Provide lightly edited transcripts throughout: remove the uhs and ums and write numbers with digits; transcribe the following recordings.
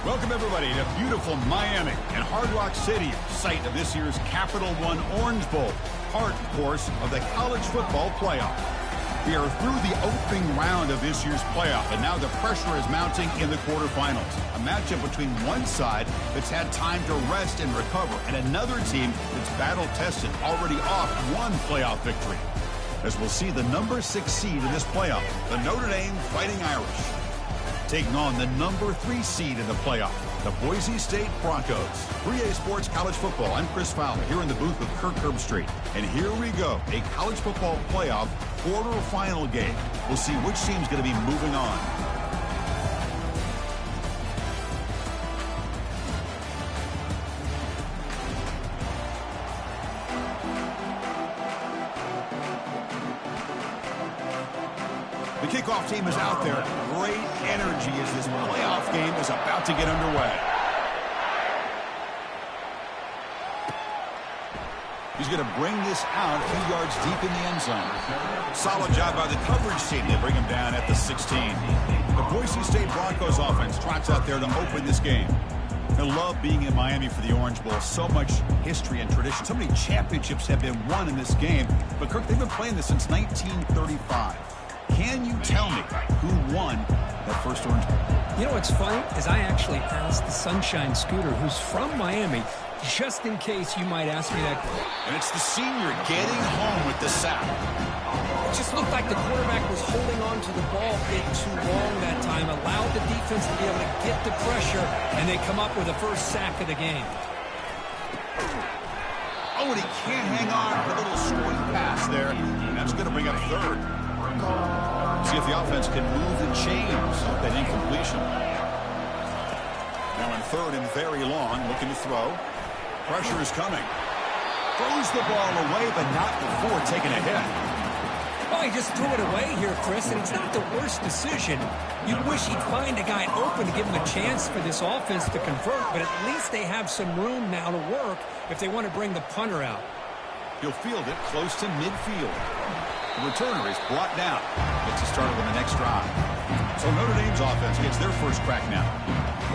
Welcome, everybody, to beautiful Miami and Hard Rock City, site of this year's Capital One Orange Bowl, part, of course, of the college football playoff. We are through the opening round of this year's playoff, and now the pressure is mounting in the quarterfinals. A matchup between one side that's had time to rest and recover, and another team that's battle-tested, already off one playoff victory. As we'll see the number 6 seed in this playoff, the Notre Dame Fighting Irish, taking on the number 3 seed in the playoff, the Boise State Broncos. 3A Sports College Football. I'm Chris Fowler here in the booth with Kirk Herbstreit. And here we go, a college football playoff quarterfinal game. We'll see which team's going to be moving on. The kickoff team is out there. Great energy as this playoff game is about to get underway. He's going to bring this out a few yards deep in the end zone. Solid job by the coverage team. They bring him down at the 16. The Boise State Broncos offense trots out there to open this game. I love being in Miami for the Orange Bowl. So much history and tradition. So many championships have been won in this game. But, Kirk, they've been playing this since 1935. Can you tell me who won that first Orange Bowl? You know what's funny is I actually asked the Sunshine Scooter, who's from Miami, just in case you might ask me that question. And it's the senior getting home with the sack. It just looked like the quarterback was holding on to the ball a bit too long that time, allowed the defense to be able to get the pressure, and they come up with the first sack of the game. Oh, and he can't hang on for a little screen pass there. And that's going to bring up third. See if the offense can move and change that incompletion. Now in third and very long, looking to throw. Pressure is coming. Throws the ball away, but not before taking a hit. Well, he just threw it away here, Chris, and it's not the worst decision. You'd wish he'd find a guy open to give him a chance for this offense to convert, but at least they have some room now to work if they want to bring the punter out. He'll field it close to midfield. The returner is brought down. Gets us started on the next drive. So Notre Dame's offense gets their first crack now.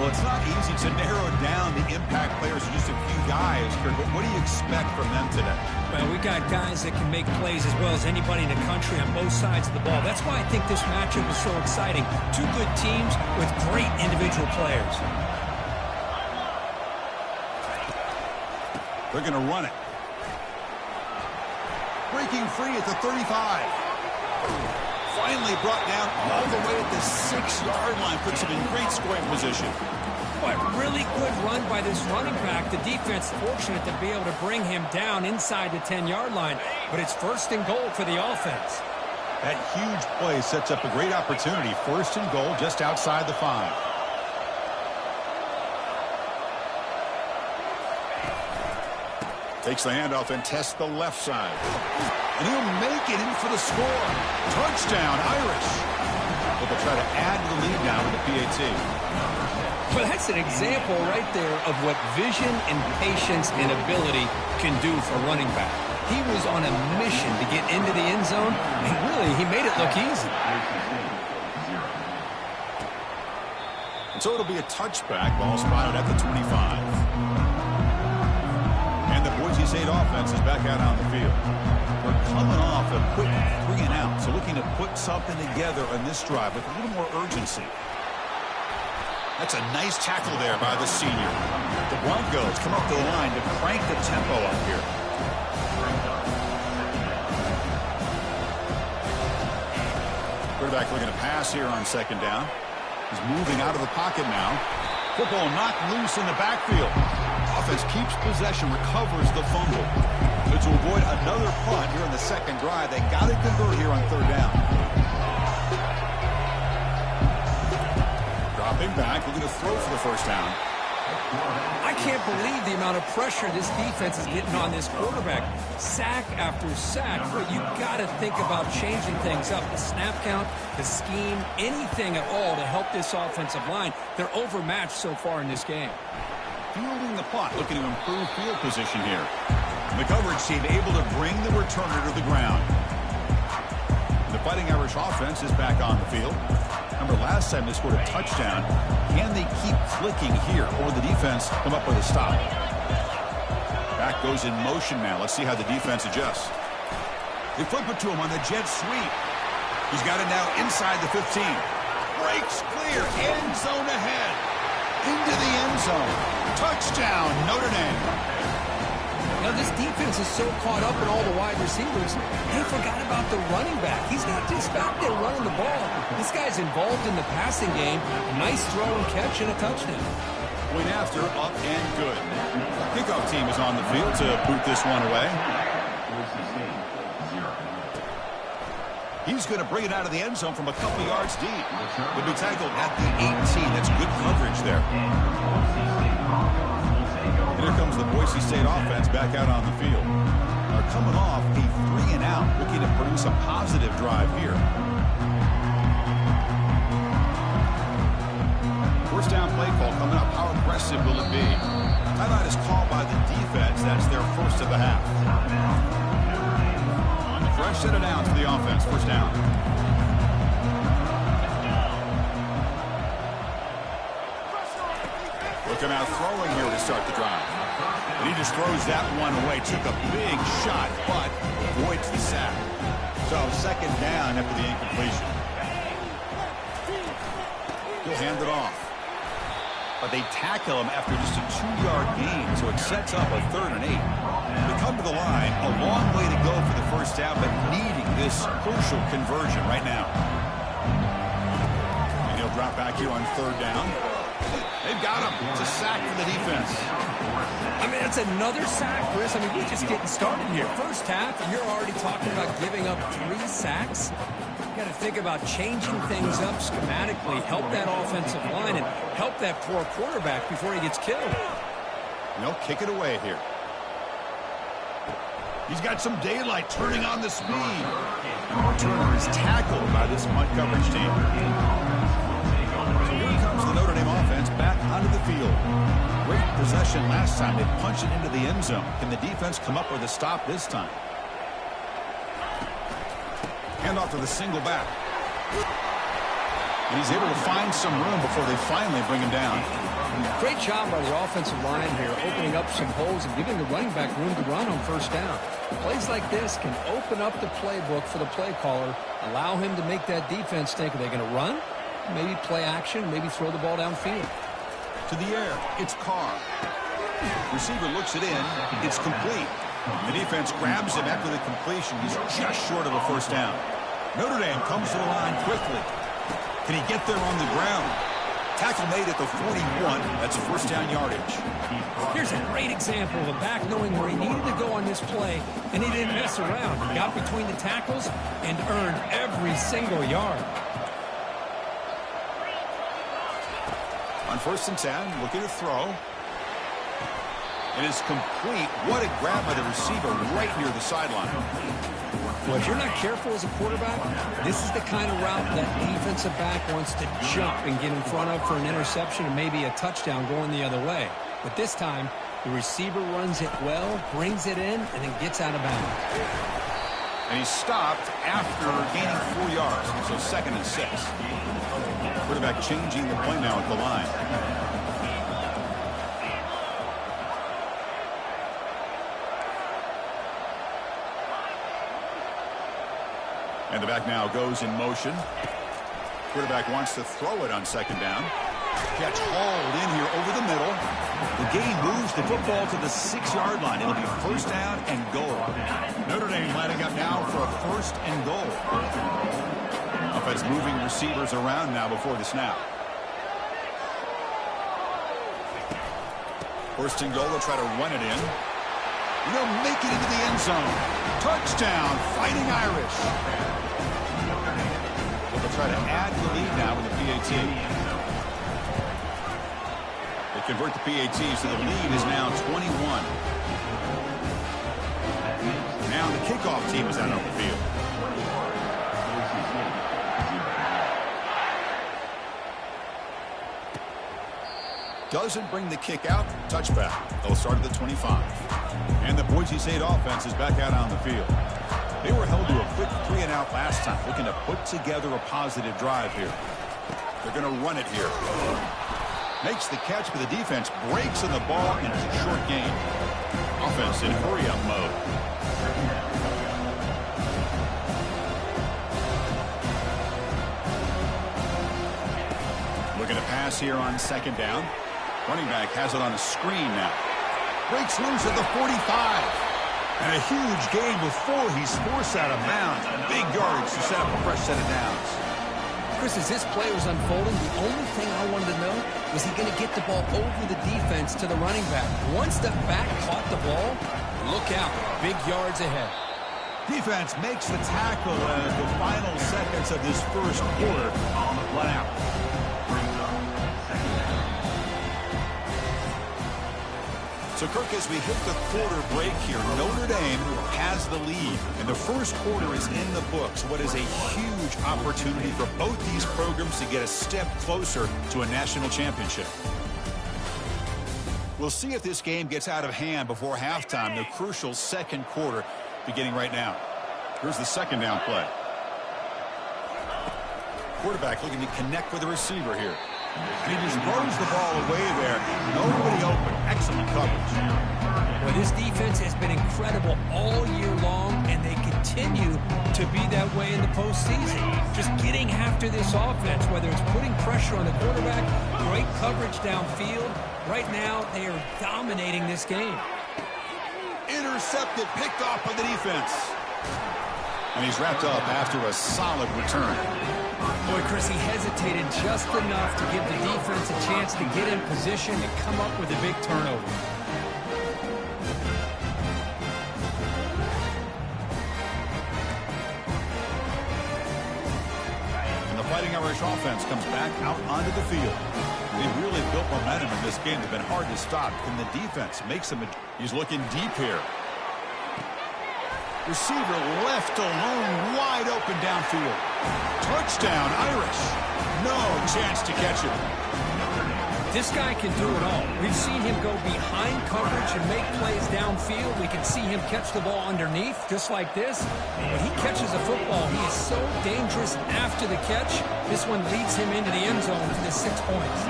Well, it's not easy to narrow down the impact players to just a few guys, Kirk, but what do you expect from them today? Well, we got guys that can make plays as well as anybody in the country on both sides of the ball. That's why I think this matchup is so exciting. Two good teams with great individual players. They're going to run it. Breaking free at the 35. Finally brought down all the way at the 6-yard line. Puts him in great scoring position. But really good run by this running back. The defense fortunate to be able to bring him down inside the 10-yard line. But it's first and goal for the offense. That huge play sets up a great opportunity. First and goal just outside the 5. Takes the handoff and tests the left side. And he'll make it in for the score. Touchdown, Irish. But they'll try to add to the lead now with the PAT. Well, that's an example right there of what vision and patience and ability can do for a running back. He was on a mission to get into the end zone, and really, he made it look easy. And so it'll be a touchback. Ball spotted at the 25. And the Boise State offense is back out on the field. We're coming off a quick 3 and out, so looking to put something together on this drive with a little more urgency. That's a nice tackle there by the senior. The Broncos come up the line to crank the tempo up here. Quarterback looking to pass here on second down. He's moving out of the pocket now. Football knocked loose in the backfield. Offense keeps possession, recovers the fumble. But to avoid another punt here in the second drive, they got to convert here on third down. Dropping back, looking to throw for the first down. I can't believe the amount of pressure this defense is getting on this quarterback. Sack after sack. But you got to think about changing things up. The snap count, the scheme, anything at all to help this offensive line. They're overmatched so far in this game. Fielding the punt, looking to improve field position here. The coverage team able to bring the returner to the ground. The Fighting Irish offense is back on the field. Remember, last time they scored a touchdown. Can they keep clicking here, or the defense come up with a stop? Back goes in motion now. Let's see how the defense adjusts. They flip it to him on the jet sweep. He's got it now inside the 15. Breaks clear. End zone ahead. Into the end zone. Touchdown, Notre Dame. Now, this defense is so caught up in all the wide receivers, they forgot about the running back. He's not just back there running the ball. This guy's involved in the passing game. A nice throw and catch and a touchdown. Point after, up and good. Kickoff team is on the field to boot this one away. He's going to bring it out of the end zone from a couple yards deep. He'll be tackled at the 18. That's good coverage there. And here comes the Boise State offense back out on the field. They're coming off a 3-and-out, looking to produce a positive drive here. First down play call coming up. How aggressive will it be? Timeout is called by the defense. That's their first of the half. Fresh set of downs for the offense. First down. Looking out throwing here to start the drive. And he just throws that one away. Took a big shot, but avoids the sack. So second down after the incompletion. He'll hand it off. But they tackle him after just a 2-yard gain, so it sets up a 3rd and 8. They come to the line, a long way to go for the first down, but needing this crucial conversion right now. And he'll drop back here on 3rd down. They've got him. It's a sack for the defense. I mean, it's another sack, Chris. I mean, we're just getting started here. First half, and you're already talking about giving up 3 sacks. Got to think about changing things up schematically, help that offensive line, and help that poor quarterback before he gets killed. And they'll kick it away here. He's got some daylight turning on the speed. And the returner is tackled by this mud coverage team. So here comes the Notre Dame offense back onto the field. Great possession last time. They punched it into the end zone. Can the defense come up with a stop this time? Handoff to the single back. And he's able to find some room before they finally bring him down. Great job by the offensive line here, opening up some holes and giving the running back room to run on first down. Plays like this can open up the playbook for the play caller, allow him to make that defense think, are they going to run? Maybe play action, maybe throw the ball downfield. To the air, it's Carr. Receiver looks it in. It's complete. The defense grabs him after the completion. He's just short of a first down. Notre Dame comes to the line quickly. Can he get there on the ground? Tackle made at the 41. That's first down yardage. Here's a great example of a back knowing where he needed to go on this play, and he didn't mess around. He got between the tackles and earned every single yard. On 1st and 10, looking to throw. And it's complete. What a grab by the receiver right near the sideline. Well, if you're not careful as a quarterback, this is the kind of route that defensive back wants to jump and get in front of for an interception and maybe a touchdown going the other way. But this time, the receiver runs it well, brings it in, and then gets out of bounds. And he's stopped after gaining 4 yards. So 2nd and 6. Quarterback changing the play now at the line. And the back now goes in motion. Quarterback wants to throw it on 2nd down. Catch hauled in here over the middle. The gain moves the football to the 6-yard line. It'll be first down and goal. Notre Dame lining up now for a 1st and goal. Offense moving receivers around now before the snap. 1st and goal. They'll try to run it in. And they'll make it into the end zone. Touchdown, Fighting Irish. They'll try to add the lead now with the PAT. They convert the PAT, so the lead is now 21. Now the kickoff team is out on the field. Doesn't bring the kick out. Touchback. They'll start at the 25. And the Boise State offense is back out on the field. They were held to a quick 3-and-out last time, looking to put together a positive drive here. They're going to run it here. Makes the catch, but the defense breaks on the ball and it's a short gain. Offense in hurry-up mode. Looking to pass here on second down. Running back has it on a screen now. Breaks loose at the 45. And a huge gain before he's forced out of bounds. Big yardage to set up a fresh set of downs. Chris, as this play was unfolding, the only thing I wanted to know was he going to get the ball over the defense to the running back. Once the back caught the ball, look out. Big yards ahead. Defense makes the tackle as the final seconds of this first quarter run out. So, Kirk, as we hit the quarter break here, Notre Dame has the lead, and the first quarter is in the books. What is a huge opportunity for both these programs to get a step closer to a national championship. We'll see if this game gets out of hand before halftime, the crucial second quarter beginning right now. Here's the second down play. Quarterback looking to connect with the receiver here. And he just throws the ball away there. Nobody open. Excellent coverage. Well, this defense has been incredible all year long, and they continue to be that way in the postseason. Just getting after this offense, whether it's putting pressure on the quarterback, great coverage downfield. Right now, they are dominating this game. Intercepted, picked off by the defense. And he's wrapped up after a solid return. Boy, Chris, he hesitated just enough to give the defense a chance to get in position and come up with a big turnover. And the Fighting Irish offense comes back out onto the field. They've really built momentum in this game. They've been hard to stop. And the defense makes them. He's looking deep here. Receiver left alone, wide open downfield. Touchdown, Irish. No chance to catch him. This guy can do it all. We've seen him go behind coverage and make plays downfield. We can see him catch the ball underneath, just like this. And when he catches a football, he is so dangerous after the catch. This one leads him into the end zone for the 6 points.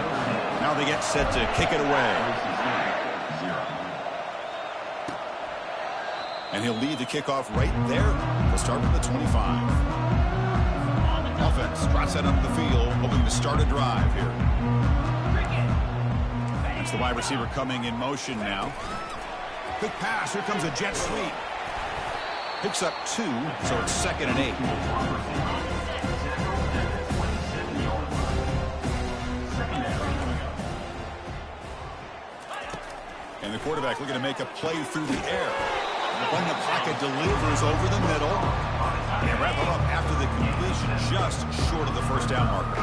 Now they get set to kick it away. And he'll lead the kickoff right there. We'll start from the 25. Offense trots that up the field, hoping to start a drive here. That's the wide receiver coming in motion now. Quick pass. Here comes a jet sweep. Picks up 2, so it's 2nd and 8. And the quarterback looking to make a play through the air. When the pocket delivers over the middle. And wrap it up after the completion, just short of the first down marker.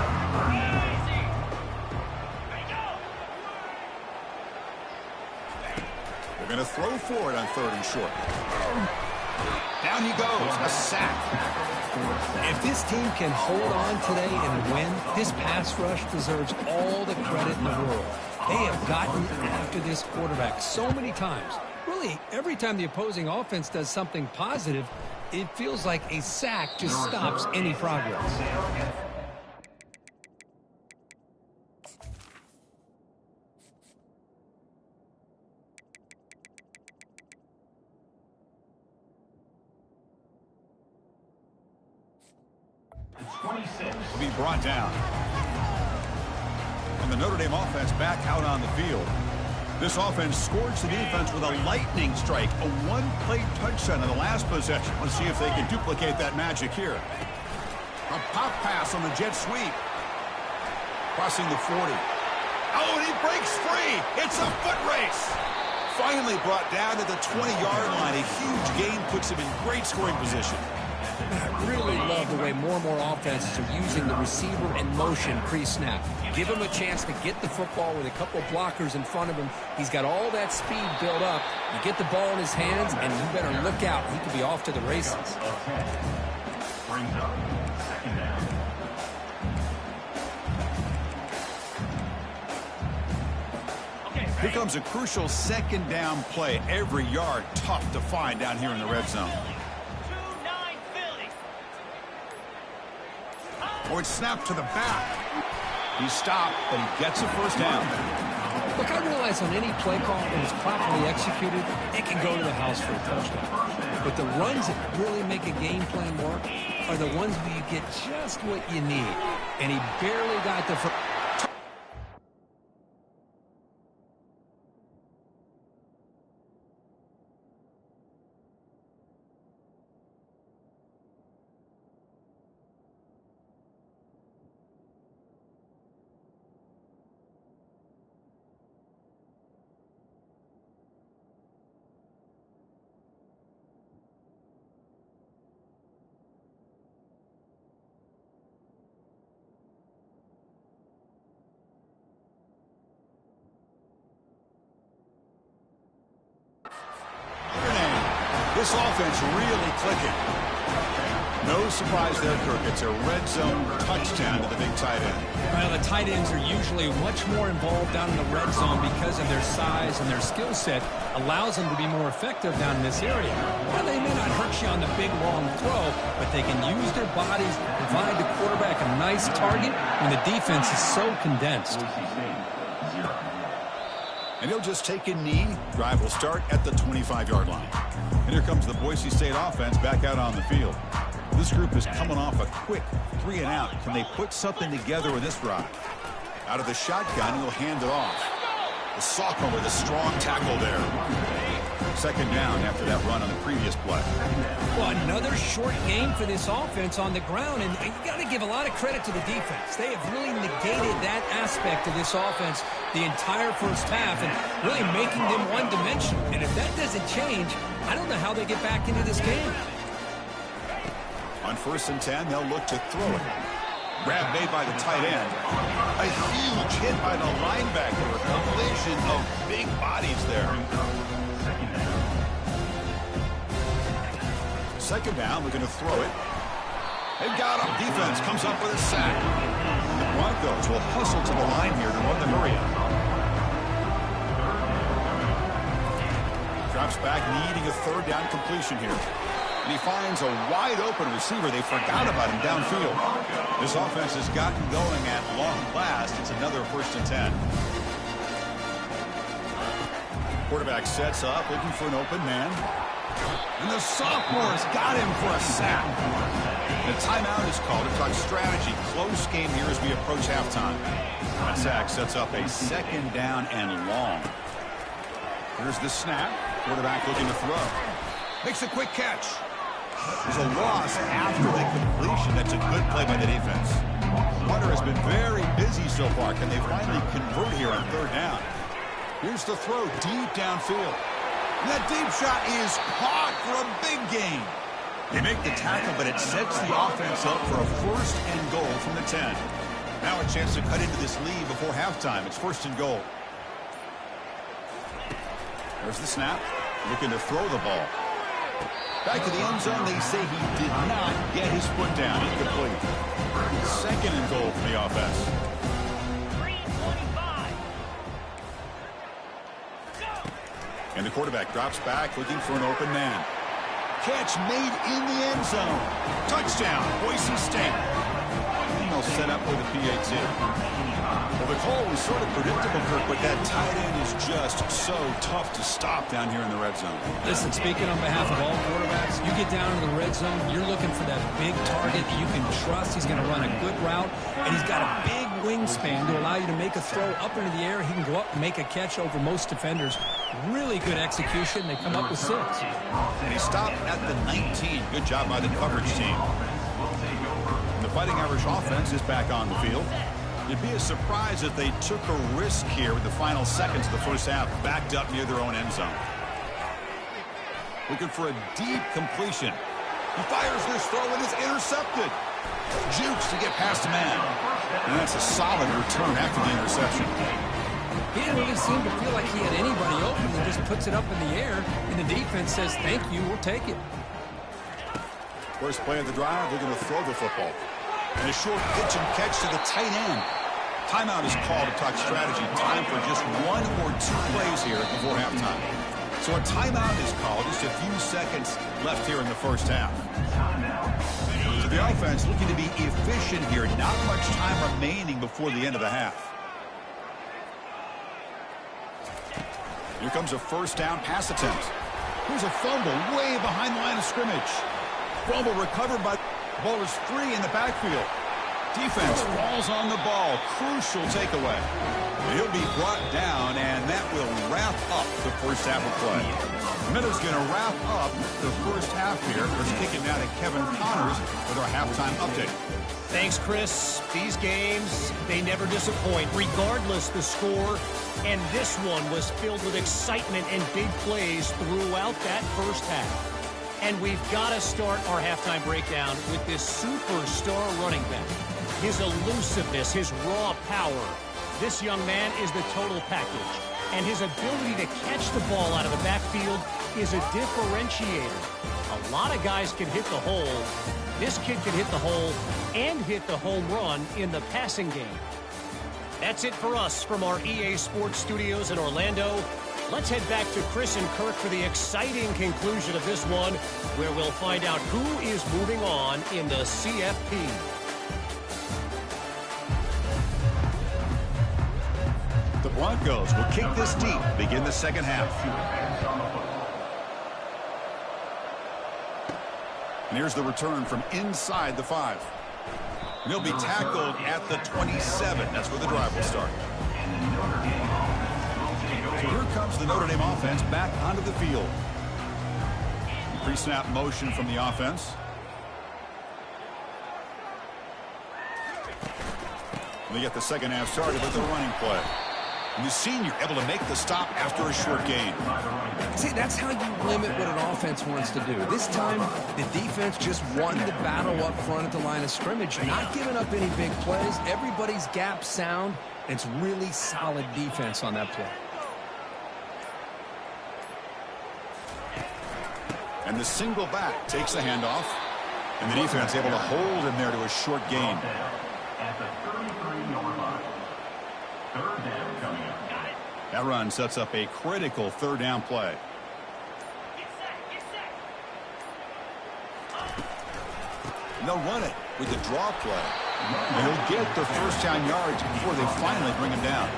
They're going to throw for it on 3rd and short. Down he goes, a sack. If this team can hold on today and win, this pass rush deserves all the credit in the world. They have gotten after this quarterback so many times. Really, every time the opposing offense does something positive, it feels like a sack just stops any progress. Will be brought down. And the Notre Dame offense back out on the field. This offense scorched the defense with a lightning strike, a one-play touchdown in the last possession. Let's see if they can duplicate that magic here. A pop pass on the jet sweep. Crossing the 40. Oh, and he breaks free. It's a foot race. Finally brought down to the 20-yard line. A huge gain puts him in great scoring position. I really love the way more and more offenses are using the receiver in motion pre-snap. Give him a chance to get the football with a couple of blockers in front of him. He's got all that speed built up. You get the ball in his hands, and you better look out. He could be off to the races. Here comes a crucial 2nd down play. Every yard tough to find down here in the red zone. Oh, it's snapped to the back. He's stopped, but he gets a first down. Look, I realize on any play call, when it's properly executed, it can go to the house for a touchdown. But the runs that really make a game plan work are the ones where you get just what you need. And he barely got the first. This offense really clicking. No surprise there, Kirk. It's a red zone touchdown to the big tight end. Well, the tight ends are usually much more involved down in the red zone because of their size and their skill set allows them to be more effective down in this area. Well, they may not hurt you on the big, long throw, but they can use their bodies to provide the quarterback a nice target when the defense is so condensed. And he'll just take a knee. Drive will start at the 25-yard line. And here comes the Boise State offense back out on the field. This group is coming off a quick 3-and-out. Can they put something together with this drive? Out of the shotgun, he'll hand it off. The sophomore with a strong tackle there. Second down after that run on the previous play. Well, another short game for this offense on the ground, and you got to give a lot of credit to the defense. They have really negated that aspect of this offense the entire first half and really making them one-dimensional. And if that doesn't change, I don't know how they get back into this game. On 1st and 10, they'll look to throw it. Grab made by the tight end. A huge hit by the linebacker. A collision of big bodies there. Second down, looking to throw it. They got him. Defense comes up with a sack. The Broncos will hustle to the line here to run the hurry up. Drops back, needing a third down completion here. And he finds a wide open receiver. They forgot about him downfield. This offense has gotten going at long last. It's another 1st and 10. Quarterback sets up, looking for an open man. And the sophomore's got him for a sack. The timeout is called to talk strategy. Close game here as we approach halftime. That sack sets up a 2nd down and long. Here's the snap. Quarterback looking to throw. Makes a quick catch. There's a loss after the completion. That's a good play by the defense. Hunter has been very busy so far. Can they finally convert here on 3rd down? Here's the throw deep downfield. And that deep shot is caught for a big gain. They make the tackle, but it sets the offense up for a 1st and goal from the 10. Now a chance to cut into this lead before halftime. It's 1st and goal. There's the snap. Looking to throw the ball. Back to the end zone. They say he did not get his foot down. Incomplete. 2nd and goal for the offense. And the quarterback drops back, looking for an open man. Catch made in the end zone. Touchdown, Boise State. And they'll set up with a PAT. Well, the call was sort of predictable, Kirk, but that tight end is just so tough to stop down here in the red zone. Listen, speaking on behalf of all quarterbacks, you get down to the red zone, you're looking for that big target that you can trust. He's going to run a good route, and he's got a big wingspan to allow you to make a throw up into the air. He can go up and make a catch over most defenders. Really good execution. They come up with 6. And he stopped at the 19. Good job by the coverage team. And the Fighting Irish offense is back on the field. It'd be a surprise if they took a risk here with the final seconds of the first half, backed up near their own end zone. Looking for a deep completion. He fires this throw and is intercepted. Jukes to get past a man. And that's a solid return after the interception. He didn't really seem to feel like he had anybody open. He just puts it up in the air, and the defense says, thank you, we'll take it. First play of the drive, they're going to throw the football. And a short pitch and catch to the tight end. Timeout is called to talk strategy. Time for just 1 or 2 plays here before halftime. So a timeout is called. Just a few seconds left here in the first half. So So the offense looking to be efficient here. Not much time remaining before the end of the half. Here comes a first down pass attempt. Here's a fumble way behind the line of scrimmage. Fumble recovered by the ball is free in the backfield. Defense falls on the ball. Crucial takeaway. He'll be brought down, and that will wrap up the first half of play. Meadows going to wrap up the first half here. Let's kick it now to Kevin Connors with our halftime update. Thanks, Chris. These games, they never disappoint, regardless the score. And this one was filled with excitement and big plays throughout that first half. And we've got to start our halftime breakdown with this superstar running back. His elusiveness, his raw power. This young man is the total package. And his ability to catch the ball out of the backfield is a differentiator. A lot of guys can hit the hole. This kid can hit the hole and hit the home run in the passing game. That's it for us from our EA Sports Studios in Orlando. Let's head back to Chris and Kirk for the exciting conclusion of this one, where we'll find out who is moving on in the CFP. The Broncos will kick this deep, begin the second half. And here's the return from inside the 5. And he'll be tackled at the 27. That's where the drive will start. So here comes the Notre Dame offense back onto the field. Pre-snap motion from the offense. They get the second half started with the running play. And the senior able to make the stop after a short gain. See, that's how you limit what an offense wants to do. This time, the defense just won the battle up front at the line of scrimmage, not giving up any big plays. Everybody's gap sound. It's really solid defense on that play. And the single back takes the handoff. And the defense able to hold him there to a short gain. That run sets up a critical third down play. And they'll run it with the draw play. And he'll get the first down yards before they finally bring him down.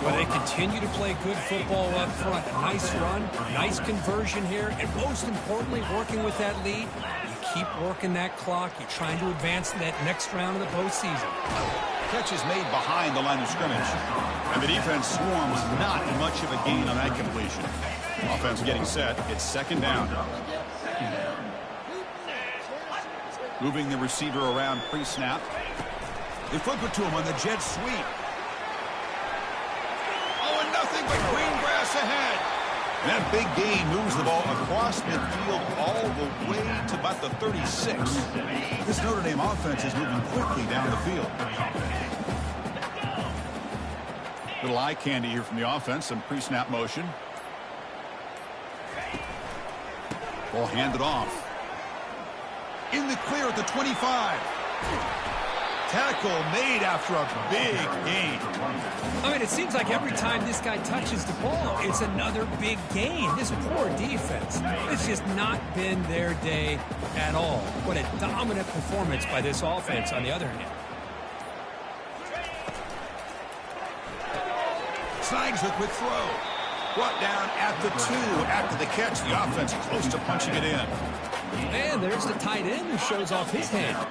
Well, they continue to play good football up front. Nice run, nice conversion here, and most importantly, working with that lead. You keep working that clock. You're trying to advance in that next round of the postseason. Catch is made behind the line of scrimmage. And the defense swarms not much of a gain on that completion. Offense getting set. It's second down. Moving the receiver around pre-snap. They flip it to him on the jet sweep. Oh, and nothing but green grass ahead. And that big gain moves the ball across midfield all the way to about the 36. This Notre Dame offense is moving quickly down the field. Little eye candy here from the offense. Some pre-snap motion. Ball handed off. In the clear at the 25. Tackle made after a big gain. I mean, it seems like every time this guy touches the ball, it's another big gain. This poor defense, it's just not been their day at all. What a dominant performance by this offense on the other hand. Snides the quick throw. Brought down at the 2 after the catch. The offense close to punching it in. And there's the tight end who shows off his hand.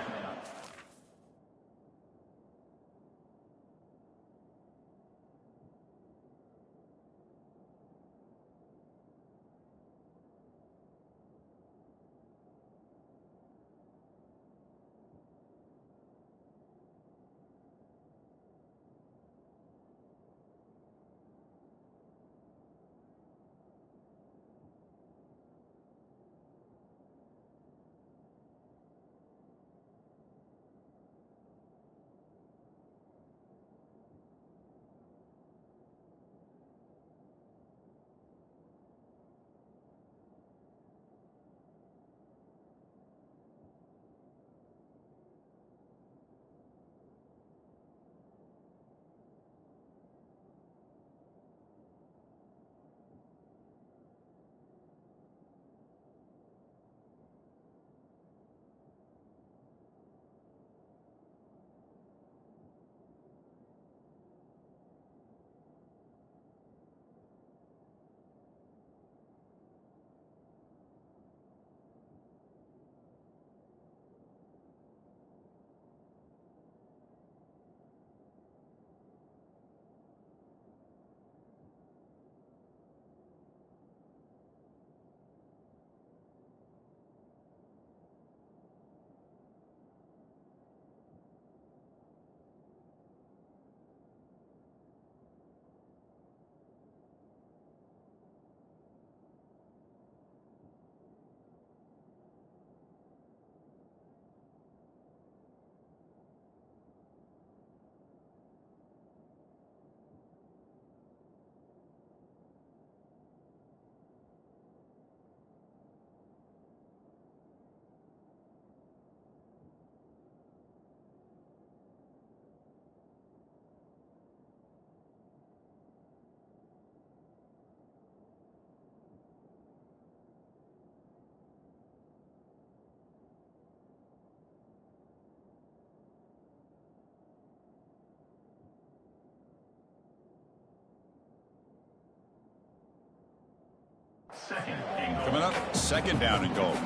Coming up, second down and goal.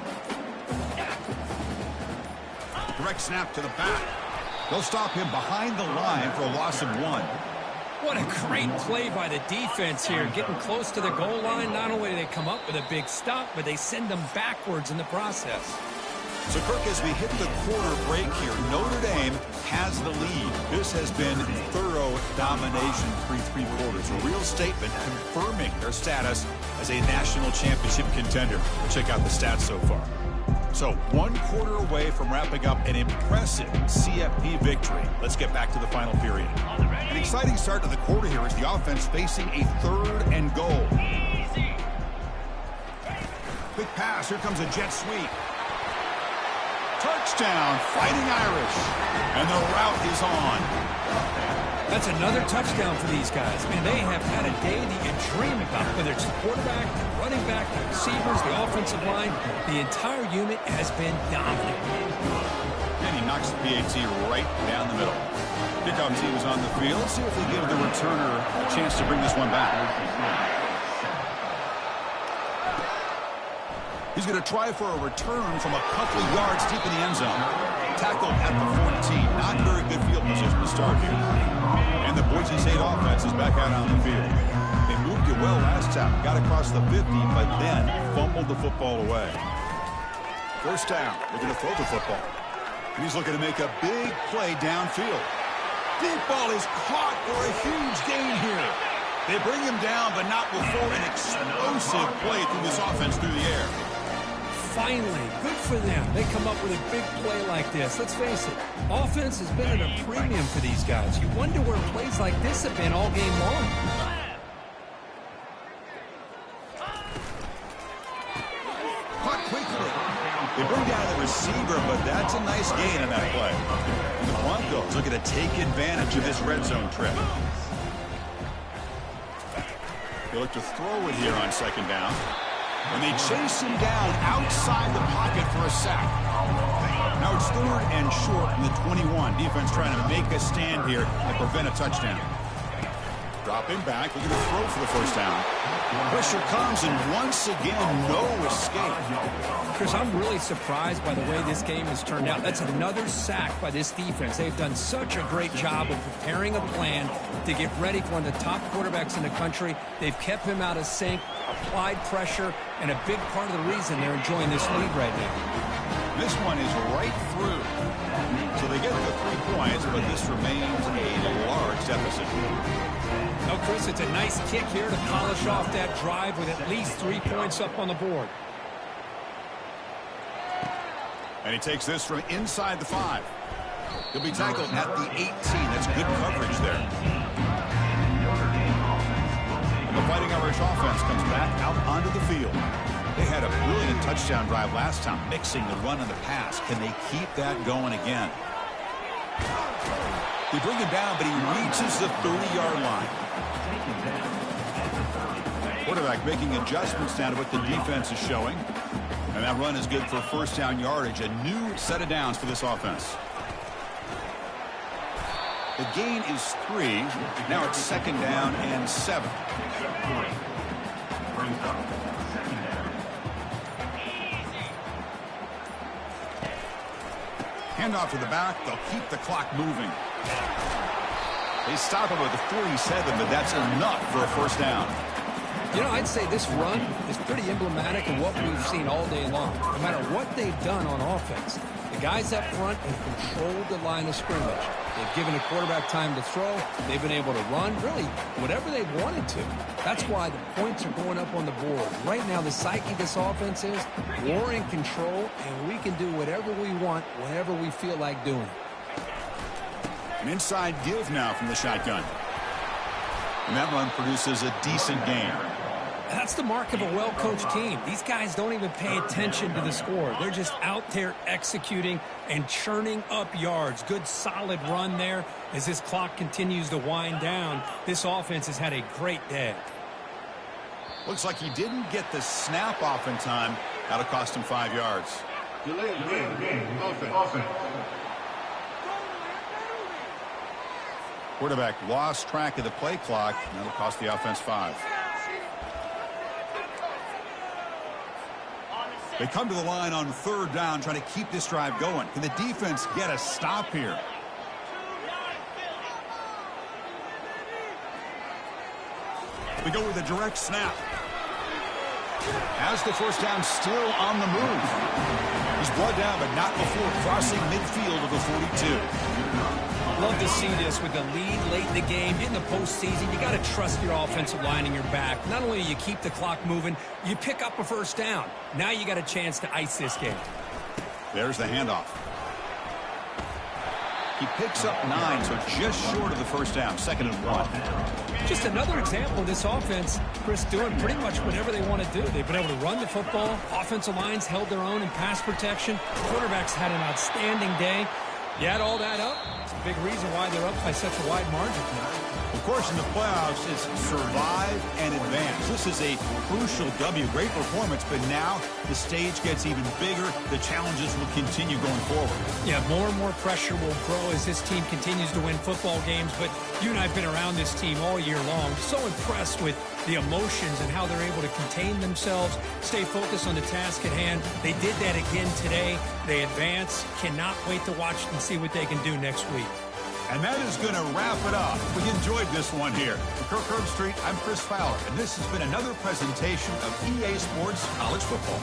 Direct snap to the back. They'll stop him behind the line for a loss of 1. What a great play by the defense here. Getting close to the goal line, not only do they come up with a big stop, but they send them backwards in the process. So, Kirk, as we hit the quarter break here, Notre Dame has the lead. This has been thorough domination through 3 quarters. A real statement confirming their status as a national championship contender. Check out the stats so far. So, 1 quarter away from wrapping up an impressive CFP victory. Let's get back to the final period. An exciting start to the quarter here as the offense facing a 3rd and goal. Quick pass. Here comes a jet sweep. Touchdown, Fighting Irish. And the route is on. That's another touchdown for these guys. Man, they have had a day that you dream about, whether it's the quarterback, the running back, the receivers, the offensive line. The entire unit has been dominant. And he knocks the PAT right down the middle. Kickoff team is on the field. See if they give the returner a chance to bring this one back. He's going to try for a return from a couple of yards deep in the end zone. Tackled at the 14. Not very good field position to start here. And the Boise State offense is back out on the field. They moved it well last time. Got across the 50, but then fumbled the football away. First down. They're going to throw the football. And he's looking to make a big play downfield. Deep ball is caught for a huge gain here. They bring him down, but not before an explosive play through this offense through the air. Finally, good for them. They come up with a big play like this. Let's face it, offense has been at a premium for these guys. You wonder where plays like this have been all game long. Caught quickly. They bring down the receiver, but that's a nice gain on that play. And the Broncos looking to take advantage of this red zone trip. They look to throw it here on second down. And they chase him down outside the pocket for a sack. Now it's 3rd and short from the 21. Defense trying to make a stand here and prevent a touchdown. Dropping back, looking to throw for the first down. Pressure comes, and once again, no escape. Chris, I'm really surprised by the way this game has turned out. That's another sack by this defense. They've done such a great job of preparing a plan to get ready for one of the top quarterbacks in the country. They've kept him out of sync, applied pressure, and a big part of the reason they're enjoying this lead right now. This one is right through. So they get the 3 points, but this remains a large deficit. No, Chris, it's a nice kick here to polish off that drive with at least 3 points up on the board. And he takes this from inside the 5. He'll be tackled at the 18. That's good coverage there. And the Fighting Irish offense comes back out onto the field. They had a brilliant touchdown drive last time, mixing the run and the pass. Can they keep that going again? They bring him down, but he reaches the 30-yard line. Quarterback making adjustments now to what the defense is showing. And that run is good for first down yardage. A new set of downs for this offense. The gain is 3. Now it's second down and 7. Handoff to the back. They'll keep the clock moving. They stop him with the 47, but that's enough for a first down. You know, I'd say this run is pretty emblematic of what we've seen all day long. No matter what they've done on offense, the guys up front have controlled the line of scrimmage. They've given a quarterback time to throw. They've been able to run, really, whatever they've wanted to. That's why the points are going up on the board. Right now, the psyche of this offense is we're in control, and we can do whatever we want, whenever we feel like doing it. An inside give now from the shotgun. And that run produces a decent gain. That's the mark of a well-coached team. These guys don't even pay attention to the score. They're just out there executing and churning up yards. Good, solid run there. As this clock continues to wind down, this offense has had a great day. Looks like he didn't get the snap off in time. That'll cost him 5 yards. Delay of game. Offense. Quarterback lost track of the play clock. That'll cost the offense 5. They come to the line on third down, trying to keep this drive going. Can the defense get a stop here? We go with a direct snap. Has the first down, still on the move. He's brought down, but not before crossing midfield of the 42. Love to see this with the lead late in the game. In the postseason, you got to trust your offensive line and your back. Not only do you keep the clock moving, you pick up a first down. Now you got a chance to ice this game. There's the handoff. He picks up 9, so just short of the first down, 2nd and 1. Just another example of this offense, Chris, doing pretty much whatever they want to do. They've been able to run the football. Offensive lines held their own in pass protection. Quarterbacks had an outstanding day. You add all that up, it's a big reason why they're up by such a wide margin. Of course, in the playoffs, it's survive and advance. This is a crucial W. Great performance, but now the stage gets even bigger. The challenges will continue going forward. Yeah, more and more pressure will grow as this team continues to win football games, but you and I have been around this team all year long. So impressed with the emotions and how they're able to contain themselves, stay focused on the task at hand. They did that again today. They advance. Cannot wait to watch and see what they can do next week. And that is going to wrap it up. We enjoyed this one here. For Kirk Herbstreit, I'm Chris Fowler, and this has been another presentation of EA Sports College Football.